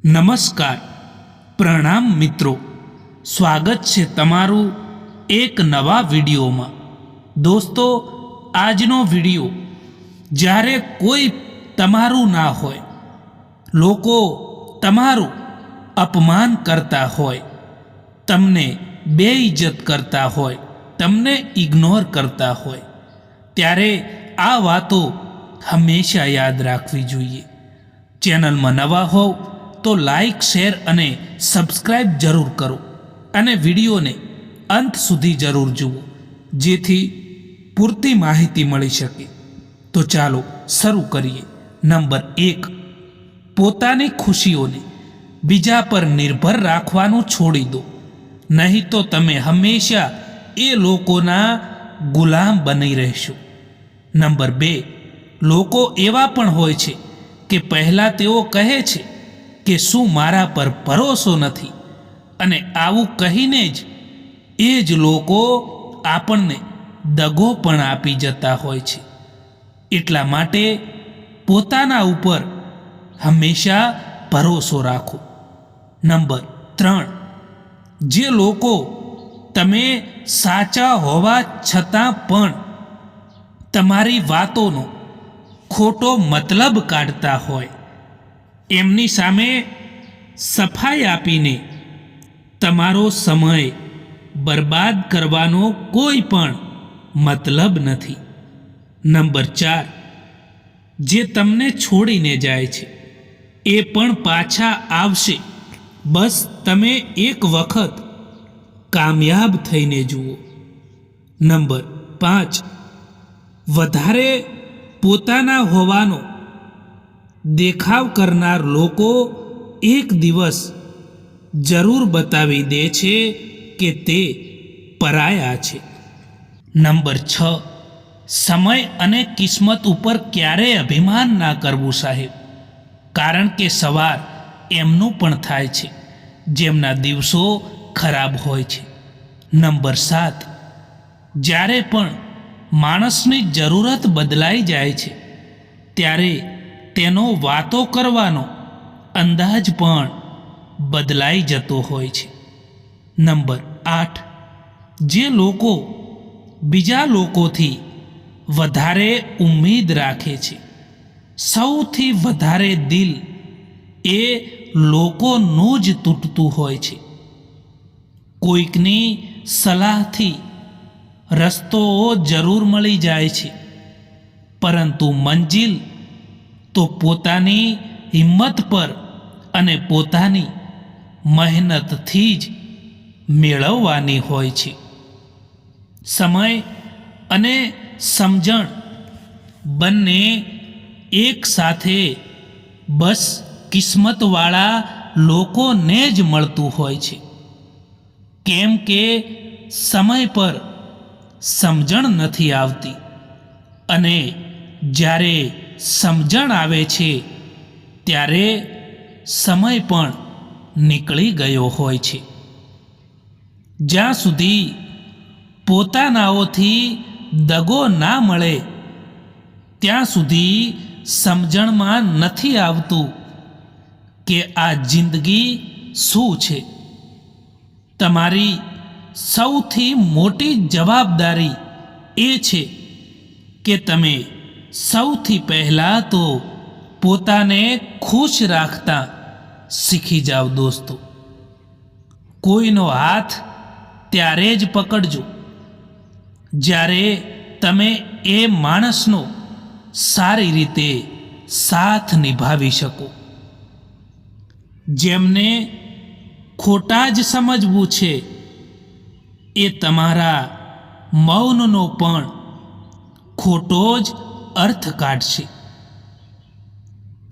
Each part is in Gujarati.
નમસ્કાર, પ્રણામ મિત્રો. સ્વાગત છે તમારું એક નવા વિડીયોમાં. દોસ્તો, આજનો વિડીયો જ્યારે કોઈ તમારું ના હોય, લોકો તમારું અપમાન કરતા હોય, તમને બેઇજ્જત કરતા હોય, તમને ઇગ્નોર કરતા હોય, ત્યારે આ વાતો હંમેશા યાદ રાખવી જોઈએ. ચેનલમાં નવા હોવ તો લાઈક, શેર અને સબસ્ક્રાઈબ જરૂર કરો અને વિડીયોને અંત સુધી જરૂર જુઓ, જેથી પૂરતી માહિતી મળી શકે. તો ચાલો શરૂ કરીએ. નંબર 1, પોતાની ખુશીઓને બીજા પર નિર્ભર રાખવાનું છોડી દો, નહીં તો તમે હંમેશા એ લોકોના ગુલામ બની રહેશો. નંબર 2, લોકો એવા પણ હોય છે કે પહેલાં તેઓ કહે છે કે શું મારા પર ભરોસો નથી, અને આવું કહીને જ એ જ લોકો આપણને દગો પણ આપી જતા હોય છે. એટલા માટે પોતાના ઉપર હંમેશા ભરોસો રાખો. નંબર 3, જે લોકો તમે સાચા હોવા છતાં પણ તમારી વાતોનો ખોટો મતલબ કાઢતા હોય, એમની સામે સફાઈ આપીને તમારો સમય બરબાદ કરવાનો કોઈ પણ મતલબ નથી. નંબર 4, જે તમને છોડીને જાય છે એ પણ પાછા આવશે, બસ તમે એક વખત કામયાબ થઈને જુઓ. નંબર 5, વધારે પોતાના હોવાનો દેખાવ કરનાર લોકો એક દિવસ જરૂર બતાવી દે છે કે તે પરાયા છે. નંબર 6, સમય અને કિસ્મત ઉપર ક્યારેય અભિમાન ના કરવું સાહેબ, કારણ કે સવાર એમનું પણ થાય છે જેમના દિવસો ખરાબ હોય છે. નંબર 7, જ્યારે પણ માણસની જરૂરત બદલાઈ જાય છે ત્યારે તેનો વાતો કરવાનો અંદાજ પણ બદલાઈ જતો હોય છે. નંબર 8, જે લોકો બીજા લોકોથી વધારે ઉમ્મીદ રાખે છે, સૌથી વધારે દિલ એ લોકોનું જ તૂટતું હોય છે. કોઈકની સલાહથી રસ્તો જરૂર મળી જાય છે, પરંતુ મંજિલ તો પોતાની હિંમત પર અને પોતાની મહેનતથી જ મેળવવાની હોય છે. સમય અને સમજણ બંને એક સાથે બસ કિસ્મતવાળા લોકોને જ મળતું હોય છે, કેમ કે સમય પર સમજણ નથી આવતી, અને જ્યારે સમજણ આવે છે ત્યારે સમય પણ નીકળી ગયો હોય છે. જ્યાં સુધી પોતાનાઓથી દગો ના મળે ત્યાં સુધી સમજણમાં નથી આવતું કે આ જિંદગી શું છે. તમારી સૌથી મોટી જવાબદારી એ છે કે તમે સૌથી પહેલાં તો પોતાને ખુશ રાખતા શીખી જાઓ. દોસ્તો, કોઈનો હાથ ત્યારે જ પકડજો જ્યારે તમે એ માણસનો સારી રીતે સાથ નિભાવી શકો. જેમને ખોટા જ સમજવું છે એ તમારા મૌનનો પણ ખોટો જ અર્થ કાઢશે.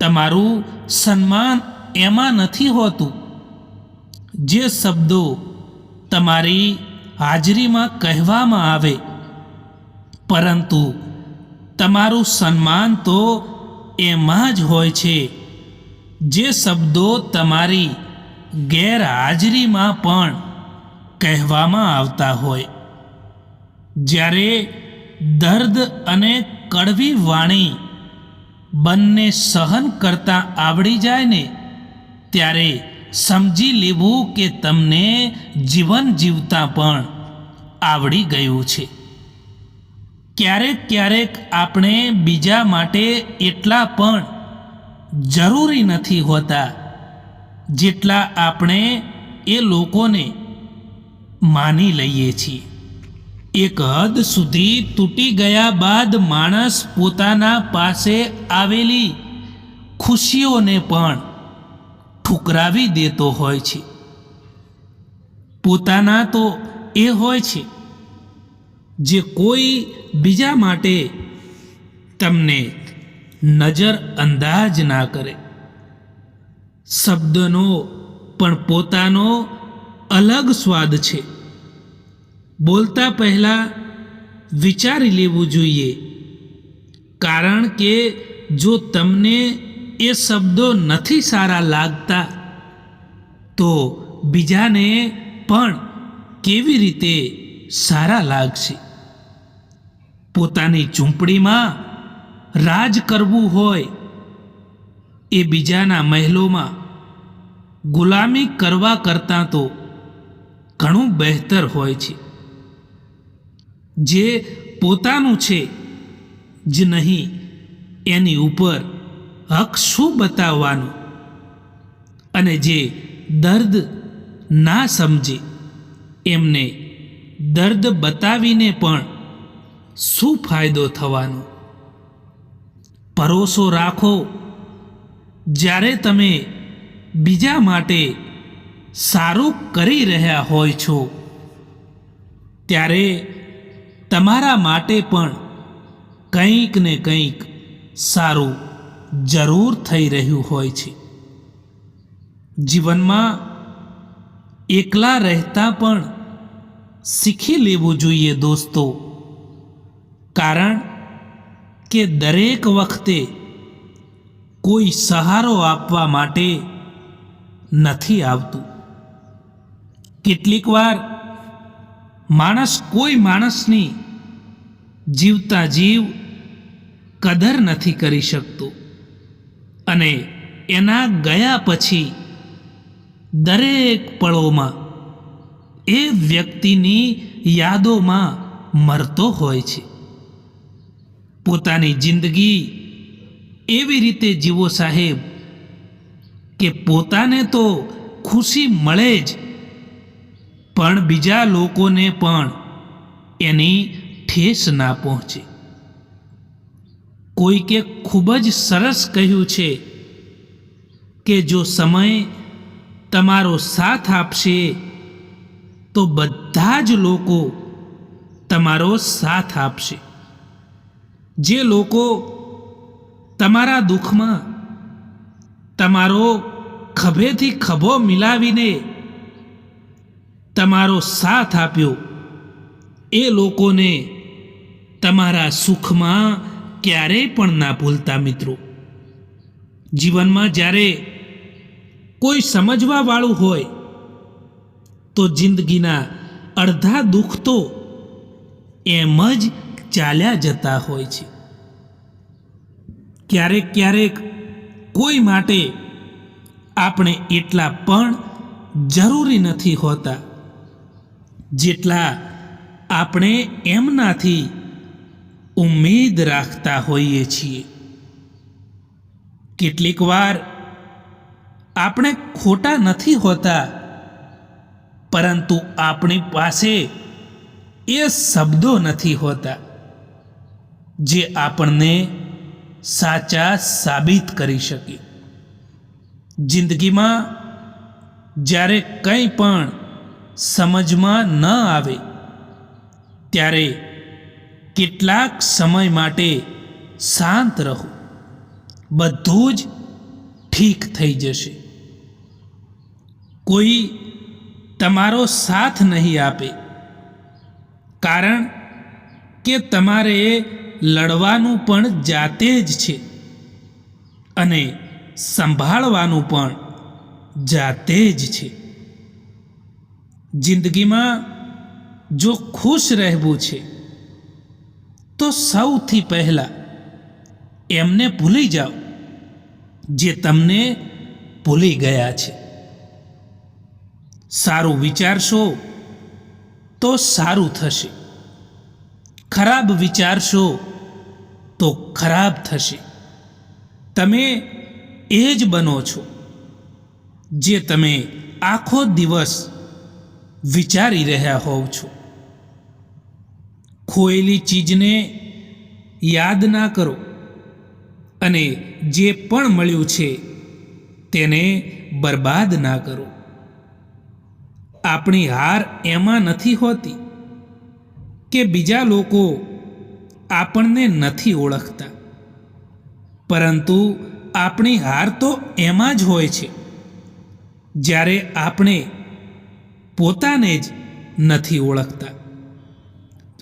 તમારું સન્માન એમાં નથી હોતું જે શબ્દો તમારી હાજરીમાં કહેવામાં આવે, પરંતુ તમારું સન્માન તો એમાં જ હોય છે જે શબ્દો તમારી ગેરહાજરીમાં પણ કહેવામાં આવતા હોય. જ્યારે દર્દ અને કડવી વાણી બંને સહન કરતા આવડી જાય ને ત્યારે સમજી લેવું કે તમને જીવન જીવતા પણ આવડી ગયું છે. ક્યારેક ક્યારેક આપણે બીજા માટે એટલા પણ જરૂરી નથી હોતા જેટલા આપણે એ લોકોને માની લઈએ છીએ. એક હદ સુધી તૂટી ગયા બાદ માણસ પોતાના પાસે આવેલી ખુશીઓને પણ ઠુકરાવી દેતો હોય છે. પોતાના તો એ હોય છે જે કોઈ બીજા માટે તમને નજર અંદાજ ના કરે. શબ્દનો પણ પોતાનો અલગ સ્વાદ છે. બોલતા પહેલા વિચારી લેવું જોઈએ, કારણ કે જો તમને એ શબ્દો નથી સારા લાગતા તો બીજાને પણ કેવી રીતે સારા લાગશે. પોતાની ઝૂંપડીમાં રાજ કરવું હોય એ બીજાના મહેલોમાં ગુલામી કરવા કરતાં તો ઘણું બહેતર હોય છે. જે પોતાનું છે જ નહીં એની ઉપર હક શું બતાવવાનું, અને જે દર્દ ના સમજે એમને દર્દ બતાવીને પણ શું ફાયદો થવાનો. ભરોસો રાખો, જ્યારે તમે બીજા માટે સારું કરી રહ્યા હોય છો ત્યારે તમારા માટે પણ કંઈક ને કંઈક સારું જરૂર થઈ રહ્યું હોય છે. જીવનમાં એકલા રહેતા પણ શીખી લેવું જોઈએ દોસ્તો, કારણ કે દરેક વખતે કોઈ સહારો આપવા માટે નથી આવતું. કેટલીક વાર માણસ કોઈ માણસની જીવતા જીવ કદર નથી કરી શકતો, અને એના ગયા પછી દરેક પળોમાં એ વ્યક્તિની યાદોમાં મરતો હોય છે. પોતાની જિંદગી એવી રીતે જીવો સાહેબ કે પોતાને તો ખુશી મળે જ, પણ બીજા લોકોને પણ એની ઠેસ ના પહોંચે. કોઈકે ખૂબ જ સરસ કહ્યું છે કે જો સમય તમારો સાથ આપશે તો બધા જ લોકો તમારો સાથ આપશે. જે લોકો તમારા દુઃખમાં તમારો ખભેથી ખભો મિલાવીને તમારો સાથ આપ્યો, એ લોકોને તમારા સુખમાં ક્યારેય પણ ના ભૂલતા. મિત્રો, જીવનમાં જ્યારે કોઈ સમજવા વાળું હોય તો જિંદગીના અડધા દુઃખ તો એમ જ ચાલ્યા જતા હોય છે. ક્યારેક ક્યારેક કોઈ માટે આપણે એટલા પણ જરૂરી નથી હોતા જેટલા આપણે એમનાથી ઉમ્મીદ રાખતા હોઈએ છીએ. કેટલીક વાર આપણે ખોટા નથી હોતા, પરંતુ આપણી પાસે એ શબ્દો નથી હોતા જે આપણને સાચા સાબિત કરી શકે. જિંદગીમાં જ્યારે કંઈ પણ સમજમાં ન આવે ત્યારે કેટલાક સમય માટે શાંત રહો, બધું જ ઠીક થઈ જશે. કોઈ તમારો સાથ નહીં આપે, કારણ કે તમારે લડવાનું પણ જાતે જ છે અને સંભાળવાનું પણ જાતે જ છે. જિંદગીમાં જો ખુશ રહેવું છે તો સૌથી પહેલાં એમને ભૂલી જાઓ જે તમને ભૂલી ગયા છે. સારું વિચારશો તો સારું થશે, ખરાબ વિચારશો તો ખરાબ થશે. તમે એ જ બનો છો જે તમે આખો દિવસ વિચારી રહ્યા હોવ છો. ખોયેલી ચીજને યાદ ના કરો અને જે પણ મળ્યું છે તેને બરબાદ ના કરો. આપણી હાર એમાં નથી હોતી કે બીજા લોકો આપણને નથી ઓળખતા, પરંતુ આપણી હાર તો એમાં જ હોય છે જ્યારે આપણે પોતાને જ નથી ઓળખતા.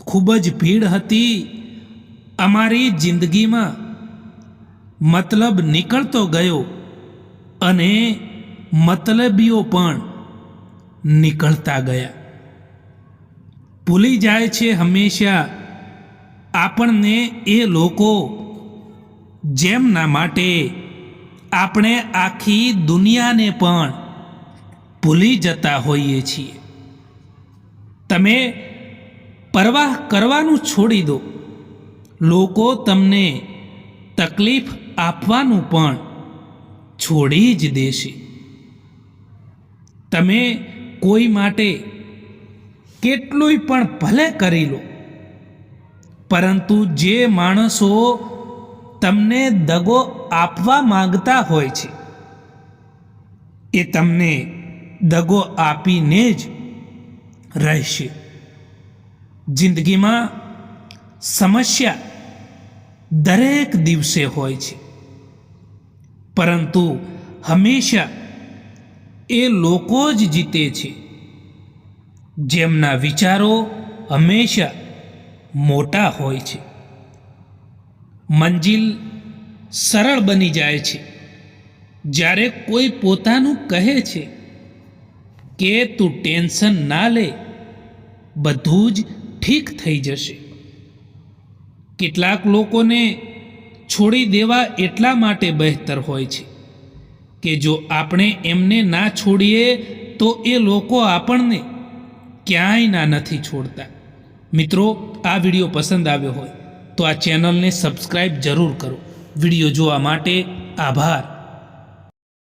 ખૂબ જ ભીડ હતી અમારી જિંદગીમાં, મતલબ નીકળતો ગયો અને મતલબીઓ પણ નીકળતા ગયા. ભૂલી જાય છે હંમેશા આપણને એ લોકો જેમના માટે આપણે આખી દુનિયાને પણ ભૂલી જતા હોઈએ છીએ. તમે પરવાહ કરવાનું છોડી દો, લોકો તમને તકલીફ આપવાનું પણ છોડી જ દેશે. તમે કોઈ માટે કેટલુંય પણ ભલે કરી લો, પરંતુ જે માણસો તમને દગો આપવા માંગતા હોય છે એ તમને દગો આપીને જ રહેશે. જિંદગીમાં સમસ્યા દરેક દિવસે હોય છે, પરંતુ હંમેશા એ લોકો જ જીતે છે જેમના વિચારો હંમેશા મોટા હોય છે. મંજિલ સરળ બની જાય છે જ્યારે કોઈ પોતાનું કહે છે કે તું ટેન્શન ના લે, બધું જ ઠીક થઈ જશે. કેટલાક લોકોને છોડી દેવા એટલા માટે બહેતર હોય છે કે જો આપણે એમને ના છોડીએ તો એ લોકો આપણને ક્યાંય નથી છોડતા. મિત્રો, આ વિડીયો પસંદ આવ્યો હોય તો આ ચેનલને સબસ્ક્રાઈબ જરૂર કરો. વિડીયો જોવા માટે આભાર.